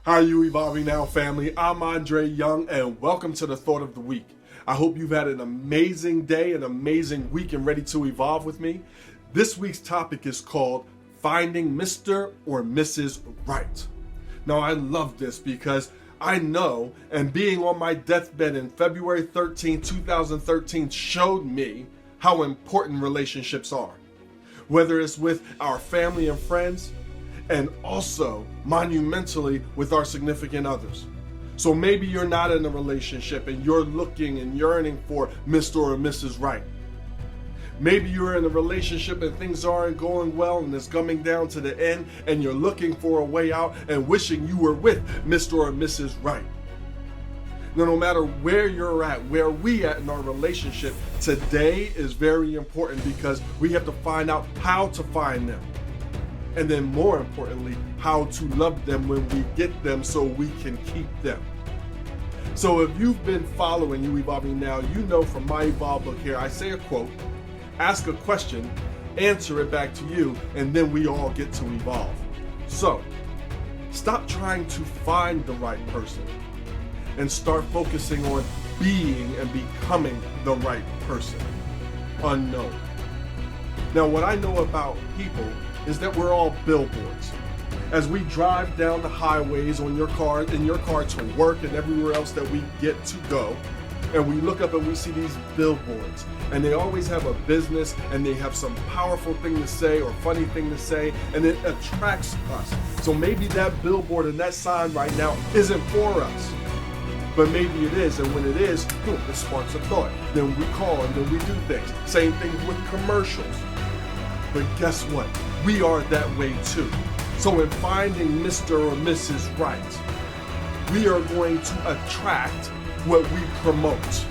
How are you evolving now, family? I'm Andre Young, and welcome to the Thought of the Week. I hope you've had an amazing day, an amazing week, and ready to evolve with me. This week's topic is called Finding Mr. or Mrs. Right. Now, I love this because I know, and being on my deathbed in February 13, 2013 showed me how important relationships are. Whether it's with our family and friends, and also monumentally with our significant others. So maybe you're not in a relationship and you're looking and yearning for Mr. or Mrs. Right. Maybe you're in a relationship and things aren't going well and it's coming down to the end and you're looking for a way out and wishing you were with Mr. or Mrs. Right. Now, no matter where you're at, where we at in our relationship, today is very important because we have to find out how to find them. And then more importantly, how to love them when we get them so we can keep them. So if you've been following You Evolving Now, you know from my Evolve book here, I say a quote, ask a question, answer it back to you, and then we all get to evolve. So stop trying to find the right person and start focusing on being and becoming the right person. Unknown. Now, what I know about people is that we're all billboards. As we drive down the highways in your car to work and everywhere else that we get to go, and we look up and we see these billboards, and they always have a business and they have some powerful thing to say or funny thing to say, and it attracts us. So maybe that billboard and that sign right now isn't for us, but maybe it is, and when it is, boom, it sparks a thought. Then we call and then we do things. Same thing with commercials. But guess what? We are that way too. So in finding Mr. or Mrs. Right, we are going to attract what we promote.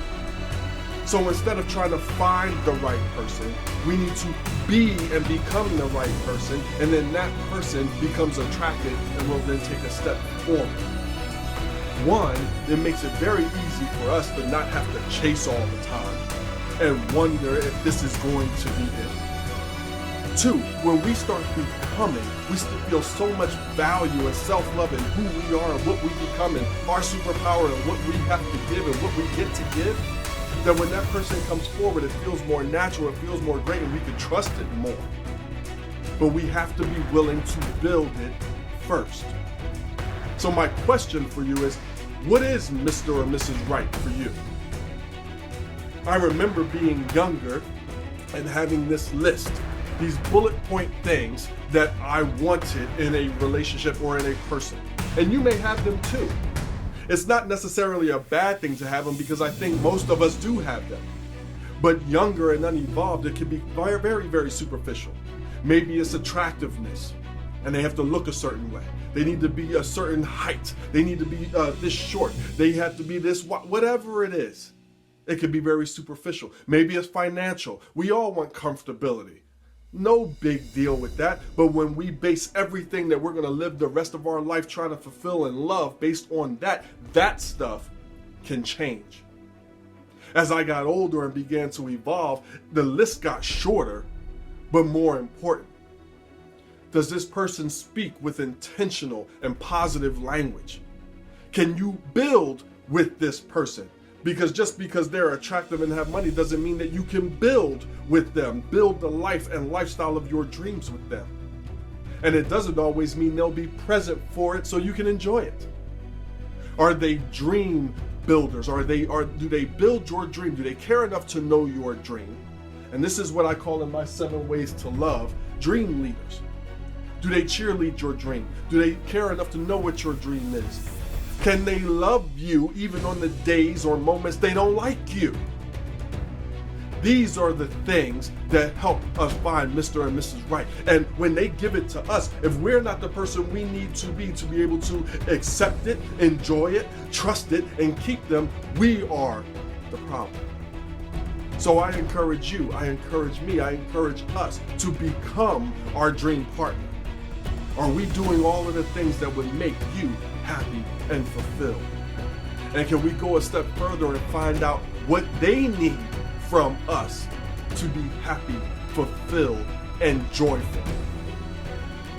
So instead of trying to find the right person, we need to be and become the right person, and then that person becomes attracted and will then take a step forward. One, it makes it very easy for us to not have to chase all the time and wonder if this is going to be it. Two, when we start becoming, we feel so much value and self-love in who we are and what we become and our superpower and what we have to give and what we get to give, that when that person comes forward, it feels more natural, it feels more great, and we can trust it more. But we have to be willing to build it first. So my question for you is, what is Mr. or Mrs. Right for you? I remember being younger and having this list, these bullet point things that I wanted in a relationship or in a person. And you may have them too. It's not necessarily a bad thing to have them because I think most of us do have them. But younger and unevolved, it can be very, very, very superficial. Maybe it's attractiveness and they have to look a certain way. They need to be a certain height. They need to be this short. They have to be this, whatever it is. It can be very superficial. Maybe it's financial. We all want comfortability. No big deal with that, but when we base everything that we're going to live the rest of our life trying to fulfill and love based on that stuff can change. As I got older and began to evolve, the list got shorter, but more important. Does this person speak with intentional and positive language? Can you build with this person? Because just because they're attractive and have money doesn't mean that you can build with them, build the life and lifestyle of your dreams with them. And it doesn't always mean they'll be present for it so you can enjoy it. Are they dream builders? Do they build your dream? Do they care enough to know your dream? And this is what I call in my 7 ways to love, dream leaders. Do they cheerlead your dream? Do they care enough to know what your dream is? Can they love you even on the days or moments they don't like you? These are the things that help us find Mr. and Mrs. Right. And when they give it to us, if we're not the person we need to be able to accept it, enjoy it, trust it, and keep them, we are the problem. So I encourage you, I encourage me, I encourage us to become our dream partner. Are we doing all of the things that would make you happy and fulfilled? And can we go a step further and find out what they need from us to be happy, fulfilled, and joyful?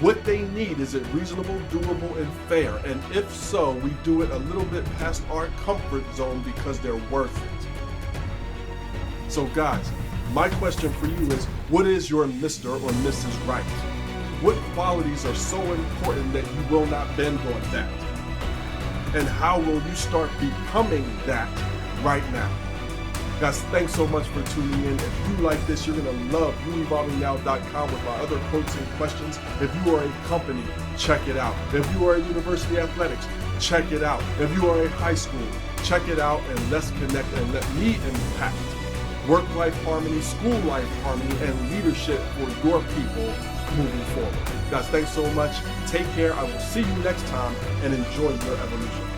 what they need, is it reasonable, doable, and fair? And if so, we do it a little bit past our comfort zone because they're worth it. So guys, my question for you is, what is your Mr. or Mrs. Right? What qualities are so important that you will not bend on that? And how will you start becoming that right now? Guys, thanks so much for tuning in. If you like this, you're going to love youevolvingnow.com with my other quotes and questions. If you are a company, check it out. If you are a university athletics, check it out. If you are a high school, check it out, and let's connect and let me impact work-life harmony, school-life harmony, and leadership for your people moving forward. Guys, thanks so much. Take care. I will see you next time, and enjoy your evolution.